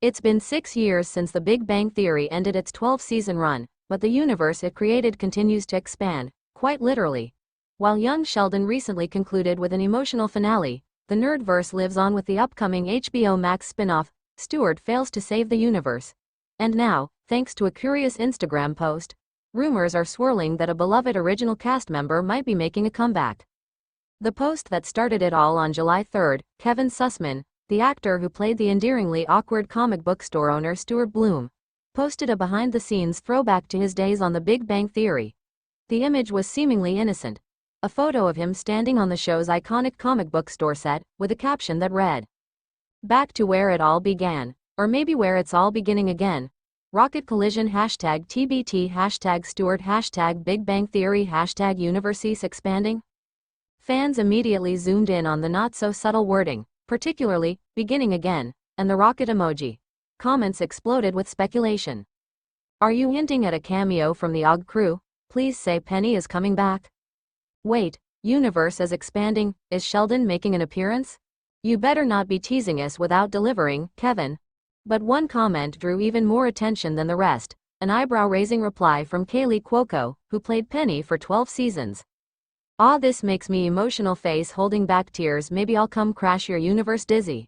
It's been 6 years since The Big Bang Theory ended its 12-season run, but the universe it created continues to expand, quite literally. While young Sheldon recently concluded with an emotional finale, the nerdverse lives on with the upcoming HBO Max spin-off, Stuart Fails to Save the Universe. And now, thanks to a curious Instagram post, rumors are swirling that a beloved original cast member might be making a comeback. The post that started it all on July 3, Kevin Sussman, the actor who played the endearingly awkward comic book store owner Stuart Bloom, posted a behind-the-scenes throwback to his days on The Big Bang Theory. The image was seemingly innocent, a photo of him standing on the show's iconic comic book store set, with a caption that read, "Back to where it all began, or maybe where it's all beginning again. Rocket collision #TBT #Stuart #Big Bang Theory #Universe expanding." Fans immediately zoomed in on the not-so-subtle wording, particularly, "beginning again," and the rocket emoji. Comments exploded with speculation. Are you hinting at a cameo from the OG crew? Please say Penny is coming back. Wait, universe is expanding, is Sheldon making an appearance? You better not be teasing us without delivering, Kevin. But one comment drew even more attention than the rest, an eyebrow-raising reply from Kaylee Cuoco, who played Penny for 12 seasons. "Ah, this makes me emotional, face holding back tears, maybe I'll come crash your universe dizzy."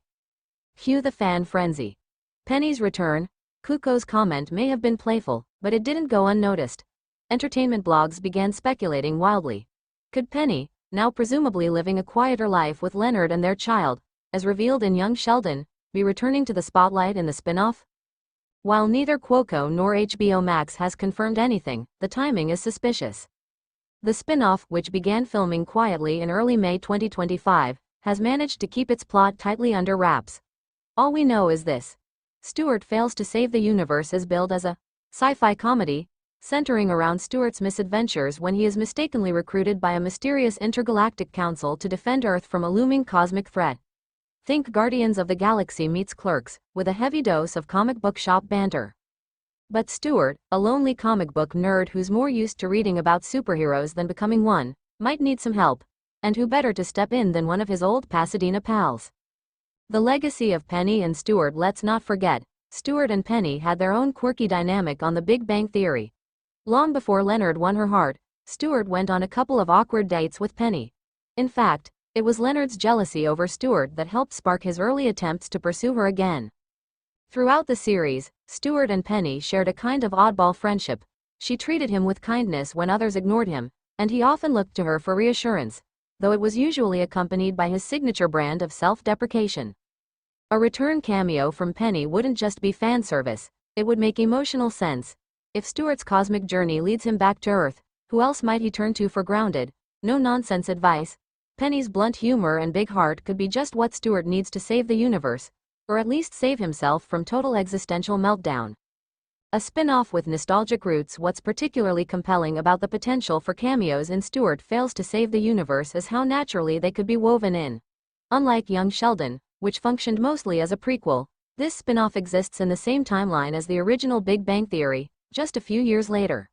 Cue the fan frenzy. Penny's return. Cuoco's comment may have been playful, but it didn't go unnoticed. Entertainment blogs began speculating wildly. Could Penny, now presumably living a quieter life with Leonard and their child, as revealed in young Sheldon, be returning to the spotlight in the spin-off? While neither Cuoco nor HBO Max has confirmed anything, the timing is suspicious. The spin-off, which began filming quietly in early May 2025, has managed to keep its plot tightly under wraps. All we know is this: Stuart Fails to Save the Universe is billed as a sci-fi comedy, centering around Stuart's misadventures when he is mistakenly recruited by a mysterious intergalactic council to defend Earth from a looming cosmic threat. Think Guardians of the Galaxy meets Clerks, with a heavy dose of comic book shop banter. But Stuart, a lonely comic book nerd who's more used to reading about superheroes than becoming one, might need some help, and who better to step in than one of his old Pasadena pals? The legacy of Penny and Stuart. Let's not forget, Stuart and Penny had their own quirky dynamic on The Big Bang Theory. Long before Leonard won her heart, Stuart went on a couple of awkward dates with Penny. In fact, it was Leonard's jealousy over Stuart that helped spark his early attempts to pursue her again. Throughout the series, Stuart and Penny shared a kind of oddball friendship. She treated him with kindness when others ignored him, and he often looked to her for reassurance, though it was usually accompanied by his signature brand of self-deprecation. A return cameo from Penny wouldn't just be fan service, it would make emotional sense. If Stuart's cosmic journey leads him back to Earth, who else might he turn to for grounded, no-nonsense advice? Penny's blunt humor and big heart could be just what Stuart needs to save the universe, or at least save himself from total existential meltdown. A spin-off with nostalgic roots. What's particularly compelling about the potential for cameos in Stuart Fails to Save the Universe is how naturally they could be woven in. Unlike young Sheldon, which functioned mostly as a prequel, this spin-off exists in the same timeline as the original Big Bang Theory, just a few years later.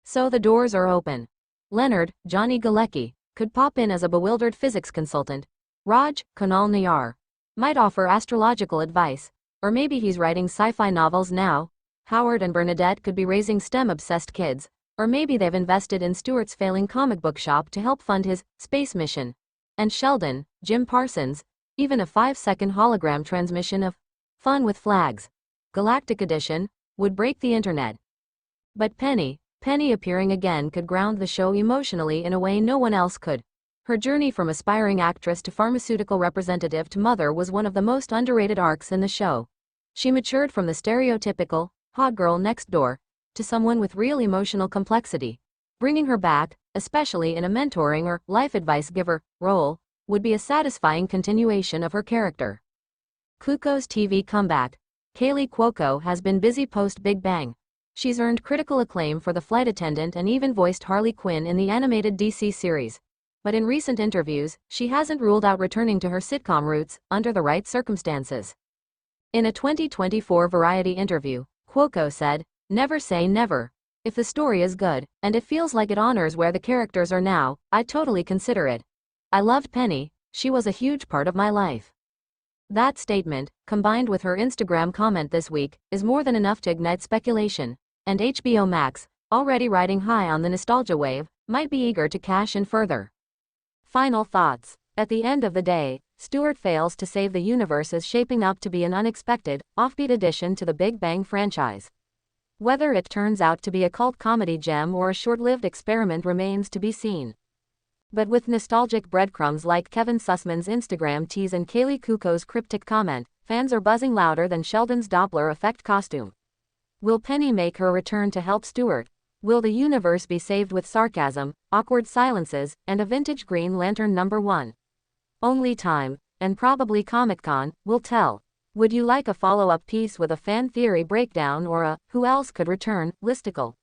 So the doors are open. Leonard, Johnny Galecki, could pop in as a bewildered physics consultant. Raj, Kunal Nayyar, might offer astrological advice, or maybe he's writing sci-fi novels now. Howard and Bernadette could be raising STEM-obsessed kids, or maybe they've invested in Stuart's failing comic book shop to help fund his space mission. And Sheldon, Jim Parsons, even a 5-second hologram transmission of Fun with Flags, Galactic Edition, would break the internet. But Penny appearing again could ground the show emotionally in a way no one else could. Her journey from aspiring actress to pharmaceutical representative to mother was one of the most underrated arcs in the show. She matured from the stereotypical hot girl next door to someone with real emotional complexity. Bringing her back, especially in a mentoring or life advice giver role, would be a satisfying continuation of her character. Cuoco's TV comeback. Kaylee Cuoco has been busy post-Big Bang. She's earned critical acclaim for The Flight Attendant and even voiced Harley Quinn in the animated DC series. But in recent interviews, she hasn't ruled out returning to her sitcom roots under the right circumstances. In a 2024 Variety interview, Cuoco said, "Never say never. If the story is good, and it feels like it honors where the characters are now, I'd totally consider it. I loved Penny, she was a huge part of my life." That statement, combined with her Instagram comment this week, is more than enough to ignite speculation. And HBO Max, already riding high on the nostalgia wave, might be eager to cash in further. Final thoughts. At the end of the day, Stuart Fails to Save the Universe is shaping up to be an unexpected, offbeat addition to the Big Bang franchise. Whether it turns out to be a cult comedy gem or a short-lived experiment remains to be seen. But with nostalgic breadcrumbs like Kevin Sussman's Instagram tease and Kaylee Cuoco's cryptic comment, fans are buzzing louder than Sheldon's Doppler effect costume. Will Penny make her return to help Stuart? Will the universe be saved with sarcasm, awkward silences, and a vintage Green Lantern #1? Only time, and probably Comic-Con, will tell. Would you like a follow-up piece with a fan theory breakdown or a "who else could return" listicle?